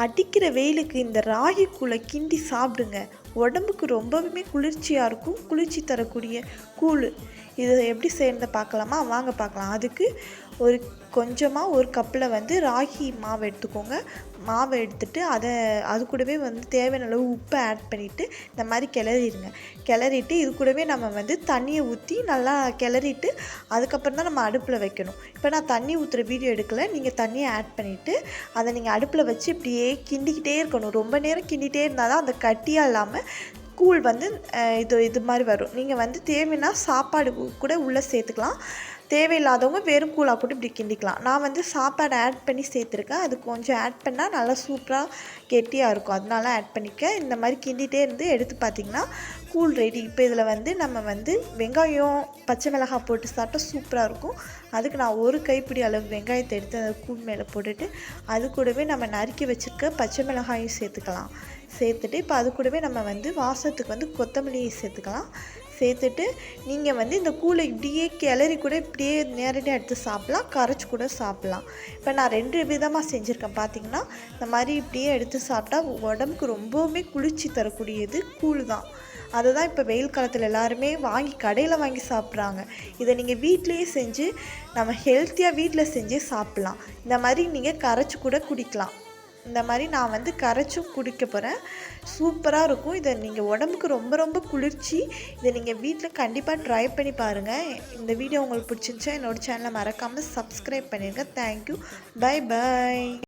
அடிக்கிற வெயிலுக்கு இந்த ராகி கூழை கிண்டி சாப்பிடுங்க. உடம்புக்கு ரொம்பவுமே குளிர்ச்சியாக இருக்கும். குளிர்ச்சி தரக்கூடிய கூழ். இதை எப்படி செய்யறதை பார்க்கலாமா? வாங்க பார்க்கலாம். அதுக்கு கொஞ்சமாக ஒரு கப்பில் வந்து ராகி மாவு எடுத்துக்கோங்க. மாவை எடுத்துகிட்டு அது கூடவே வந்து தேவையான அளவு உப்பை ஆட் பண்ணிவிட்டு இந்த மாதிரி கிளறிட்டு இது கூடவே நம்ம வந்து தண்ணியை ஊற்றி நல்லா கிளறிட்டு அதுக்கப்புறம் தான் நம்ம அடுப்பில் வைக்கணும். இப்போ நான் தண்ணி ஊற்றுற வீடியோ எடுக்கலை. நீங்கள் தண்ணியை ஆட் பண்ணிவிட்டு அதை நீங்கள் அடுப்பில் வச்சு இப்படியே கிண்டிக்கிட்டே இருக்கணும். ரொம்ப நேரம் கிண்டிகிட்டே இருந்தால் தான் அந்த கட்டியாக இல்லாமல் கூழ் வந்து இது மாதிரி வரும். நீங்கள் வந்து தேவைன்னா சாப்பாடு கூட உள்ளே சேர்த்துக்கலாம். தேவையில்லாதவங்க வெறும் கூழாக கூட இப்படி கிண்டிக்கலாம். நான் வந்து சாப்பாடு ஆட் பண்ணி சேர்த்துருக்கேன். அது கொஞ்சம் ஆட் பண்ணால் நல்லா சூப்பராக கெட்டியாக இருக்கும். அதனால ஆட் பண்ணிக்க. இந்த மாதிரி கிண்டிகிட்டே இருந்து எடுத்து பார்த்திங்கன்னா கூழ் ரெடி. இப்போ இதில் வந்து நம்ம வந்து வெங்காயம் பச்சை மிளகாய் போட்டு சாப்பிட்டா சூப்பராக இருக்கும். அதுக்கு நான் ஒரு கைப்பிடி அளவு வெங்காயத்தை எடுத்து அந்த கூழ் மேலே போட்டுட்டு அது கூடவே நம்ம நறுக்கி வச்சுருக்க பச்சை மிளகாயும் சேர்த்துக்கலாம். சேர்த்துட்டு இப்போ அது கூடவே நம்ம வந்து வாசத்துக்கு வந்து கொத்தமல்லியை சேர்த்துட்டு நீங்கள் வந்து இந்த கூழை இப்படியே கிளறி கூட இப்படியே நேரடியாக எடுத்து சாப்பிட்லாம். கரைச்சி கூட சாப்பிட்லாம். இப்போ நான் 2 விதமாக செஞ்சுருக்கேன். பார்த்திங்கன்னா இந்த மாதிரி இப்படியே எடுத்து சாப்பிட்டா உடம்புக்கு ரொம்பவுமே குளிர்ச்சி தரக்கூடியது கூழ் தான். அதை தான் இப்போ வெயில் காலத்தில் எல்லாருமே கடையில் வாங்கி சாப்பிட்றாங்க. இதை நீங்கள் வீட்டிலையே செஞ்சு நம்ம ஹெல்த்தியாக வீட்டில் செஞ்சே சாப்பிட்லாம். இந்த மாதிரி நீங்கள் கரைச்சி கூட குடிக்கலாம். இந்த மாதிரி நான் வந்து கரைச்சும் குடிக்க போகிறேன். சூப்பராக இருக்கும். இதை நீங்கள் உடம்புக்கு ரொம்ப ரொம்ப குளிர்ச்சி. இதை நீங்கள் வீட்டில் கண்டிப்பாக ட்ரை பண்ணி பாருங்கள். இந்த வீடியோ உங்களுக்கு பிடிச்சிருந்துச்சா என்னோடய சேனலை மறக்காமல் சப்ஸ்கிரைப் பண்ணிடுங்க. தேங்க்யூ. பை.